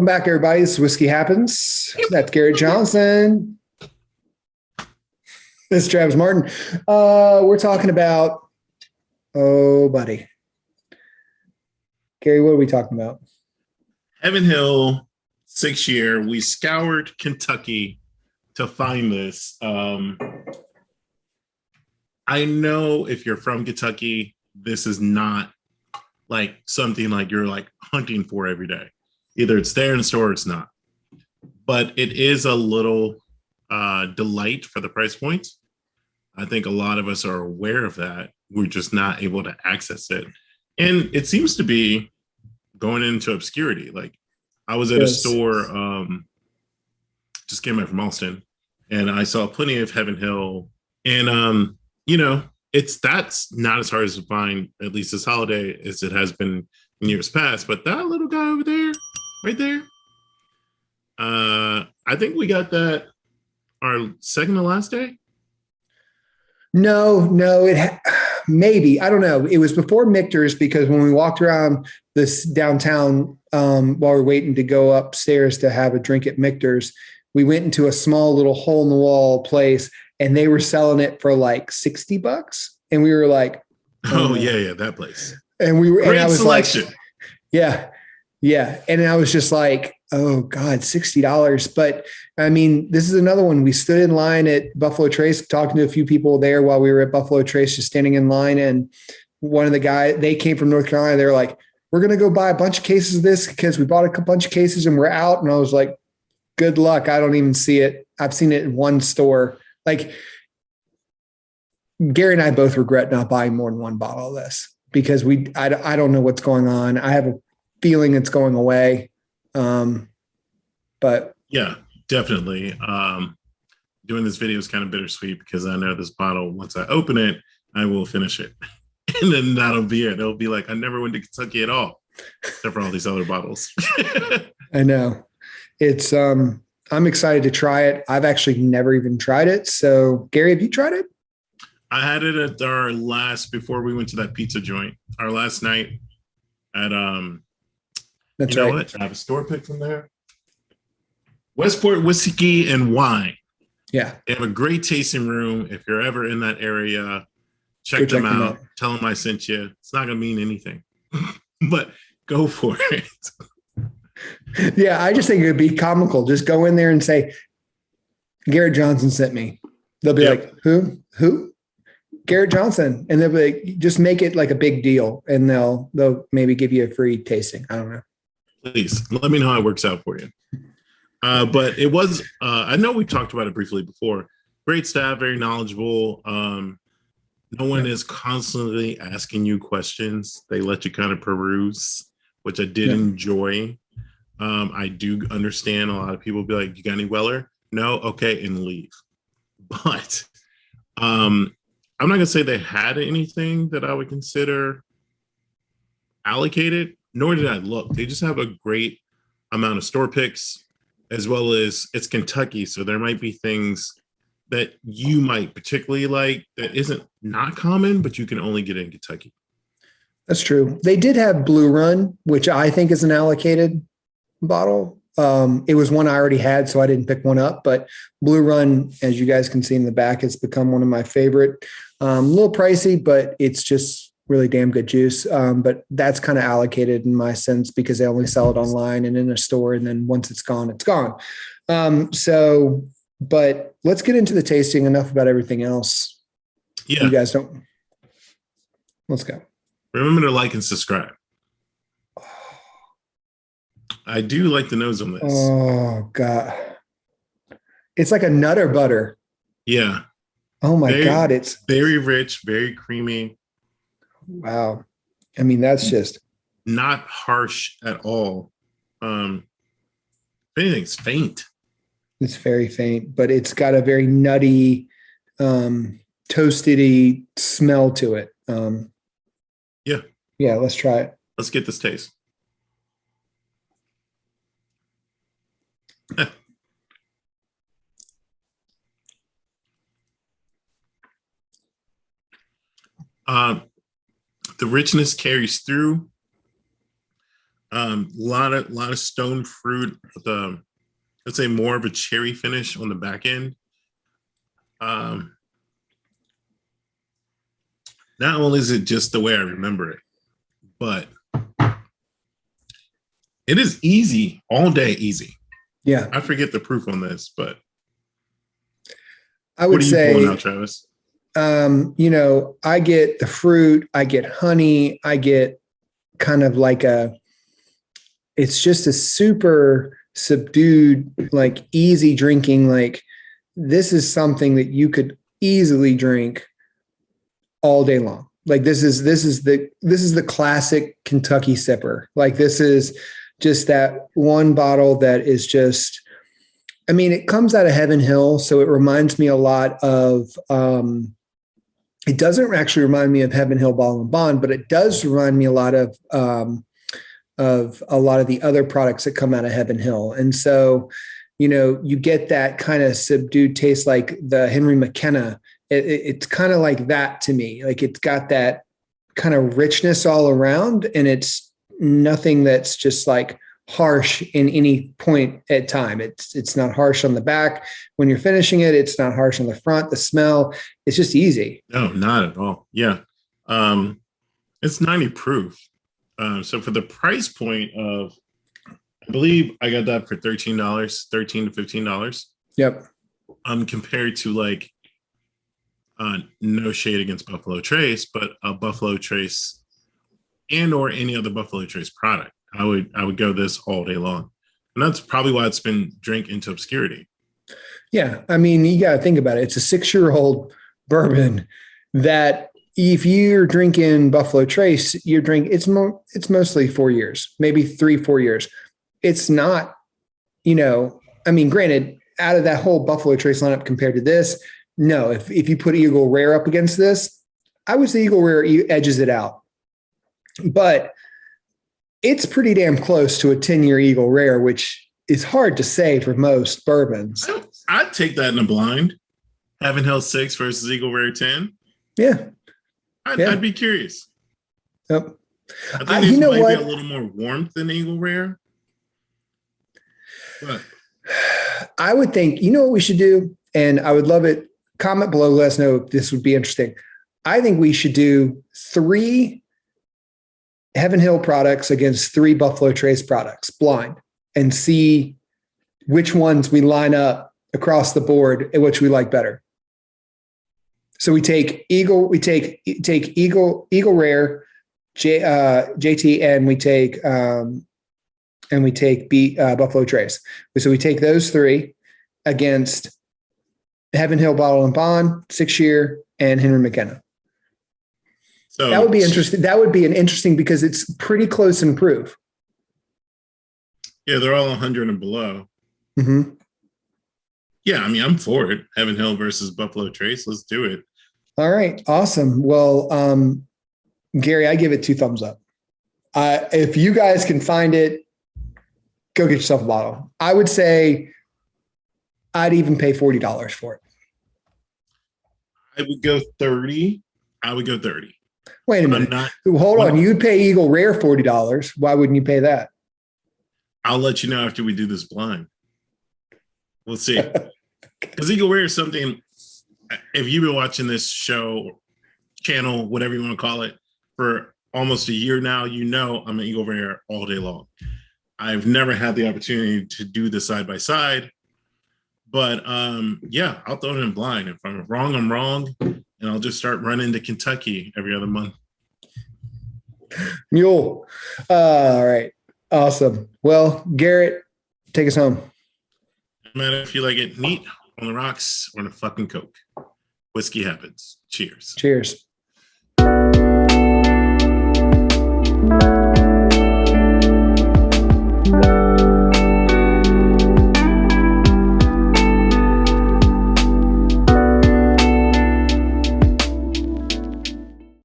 Welcome back, everybody. This is Whiskey Happens. That's Garrett Johnson. This is Travis Martin. We're talking about, oh, buddy. Gary, what are we talking about? Heaven Hill, 6 year. We scoured Kentucky to find this. I know if you're from Kentucky, this is not like something like you're like hunting for every day. Either it's there in the store or it's not. But it is a little delight for the price points. I think a lot of us are aware of that. We're just not able to access it. And it seems to be going into obscurity. Like I was at a store, just came back from Austin, and I saw plenty of Heaven Hill. And, that's not as hard as to find, at least this holiday, as it has been in years past. But that little guy over there, right there, I think we got that our second to last day. No, maybe. I don't know. It was before Michter's, because when we walked around this downtown while we were waiting to go upstairs to have a drink at Michter's, we went into a small little hole in the wall place, and they were selling it for like $60. And we were like, oh yeah, that place. And we were, great and I was selection. Like, yeah. And I was just like, oh God, $60. But I mean, this is another one. We stood in line at Buffalo Trace, talking to a few people there while we were at Buffalo Trace, just standing in line. And one of the guys, they came from North Carolina. They were like, we're going to go buy a bunch of cases of this because we bought a bunch of cases and we're out. And I was like, good luck. I don't even see it. I've seen it in one store. Like Gary and I both regret not buying more than one bottle of this because I don't know what's going on. I have a feeling it's going away. But yeah, definitely. Doing this video is kind of bittersweet because I know this bottle, once I open it, I will finish it. And then that'll be it. It'll be like, I never went to Kentucky at all, except for all these other bottles. I know. It's, I'm excited to try it. I've actually never even tried it. So Gary, have you tried it? I had it at our before we went to that pizza joint, our last night at, That's you know right. what? I have a store pick from there. Westport Whiskey and Wine. Yeah. They have a great tasting room. If you're ever in that area, check them out. Tell them I sent you. It's not going to mean anything, but go for it. Yeah, I just think it would be comical. Just go in there and say, Garrett Johnson sent me. They'll be like, who? Garrett Johnson. And they'll be like, just make it like a big deal. And they'll maybe give you a free tasting. I don't know. Please let me know how it works out for you. But it was, I know we talked about it briefly before. Great staff, very knowledgeable. No one is constantly asking you questions. They let you kind of peruse, which I did enjoy. I do understand a lot of people be like, you got any Weller? No? Okay, and leave. But I'm not going to say they had anything that I would consider allocated, nor did I look. They just have a great amount of store picks, as well as it's Kentucky. So there might be things that you might particularly like that isn't not common, but you can only get in Kentucky. That's true. They did have Blue Run, which I think is an allocated bottle. It was one I already had, so I didn't pick one up. But Blue Run, as you guys can see in the back, has become one of my favorite. A little pricey, but it's just really damn good juice. But that's kind of allocated in my sense because they only sell it online and in a store. And then once it's gone, it's gone. But let's get into the tasting. Enough about everything else. Yeah. You guys don't. Let's go. Remember to like and subscribe. I do like the nose on this. Oh, God. It's like a Nutter butter. Yeah. Oh, my God. It's very rich, very creamy. Wow. I mean, that's just not harsh at all. If anything's faint. It's very faint, but it's got a very nutty, toasty smell to it. Yeah, let's try it. Let's get this taste. The richness carries through. Lot of stone fruit with let's say more of a cherry finish on the back end. Um, not only is it just the way I remember it, but it is easy, all day easy. Yeah. I forget the proof on this, but I would what are you say, pulling out, Travis? I get the fruit, I get honey, I get kind of like it's just a super subdued, like easy drinking. Like this is something that you could easily drink all day long. Like this is the classic Kentucky sipper. Like this is just that one bottle that is just, I mean, it comes out of Heaven Hill, so it reminds me a lot of it doesn't actually remind me of Heaven Hill Bottle and Bond, but it does remind me a lot of a lot of the other products that come out of Heaven Hill. And so, you get that kind of subdued taste like the Henry McKenna. It's kind of like that to me. Like it's got that kind of richness all around, and it's nothing that's just like harsh in any point at time. It's not harsh on the back when you're finishing it. It's not harsh on the front. The smell, it's just easy. No, not at all. Yeah. It's 90 proof. So for the price point of, I believe I got that for $13, $13 to $15. Yep. Compared to like, no shade against Buffalo Trace, but a Buffalo Trace and or any other Buffalo Trace product, I would go this all day long. And that's probably why it's been drank into obscurity. Yeah. I mean, you got to think about it. It's a 6-year-old bourbon that if you're drinking Buffalo Trace, it's mostly 4 years, maybe 3-4 years. It's not, I mean, granted, out of that whole Buffalo Trace lineup compared to this, no, if you put Eagle Rare up against this, I would say Eagle Rare edges it out. But it's pretty damn close to a 10-year Eagle Rare, which is hard to say for most bourbons. I'd take that in a blind. Heaven Hill 6 versus Eagle Rare 10. Yeah. I'd be curious. Yep. I think this might be a little more warmth than Eagle Rare. But I would think, what we should do? And I would love it. Comment below, let us know if this would be interesting. I think we should do 3 Heaven Hill products against 3 Buffalo Trace products, blind, and see which ones we line up across the board and which we like better. So we take Eagle, Eagle Rare, JT, and we take Buffalo Trace. So we take those 3 against Heaven Hill Bottle and Bond, 6-year, and Henry McKenna. So that would be interesting. That would be an interesting because it's pretty close in proof. Yeah, they're all 100 and below. Mm-hmm. Yeah, I mean, I'm for it. Heaven Hill versus Buffalo Trace. Let's do it. All right. Awesome. Well, Gary, I give it 2 thumbs up. If you guys can find it, go get yourself a bottle. I would say I'd even pay $40 for it. I would go 30. Wait a minute. Hold on. You'd pay Eagle Rare $40. Why wouldn't you pay that? I'll let you know after we do this blind. We'll see. Because Eagle Rare is something, if you've been watching this channel, whatever you want to call it, for almost a year now, I'm an Eagle Rare all day long. I've never had the opportunity to do the side by side. But yeah, I'll throw it in blind. If I'm wrong, I'm wrong. And I'll just start running to Kentucky every other month. Mule. All right. Awesome. Well, Garrett, take us home. No matter if you like it neat, on the rocks, or in a fucking Coke. Whiskey happens. Cheers. Cheers.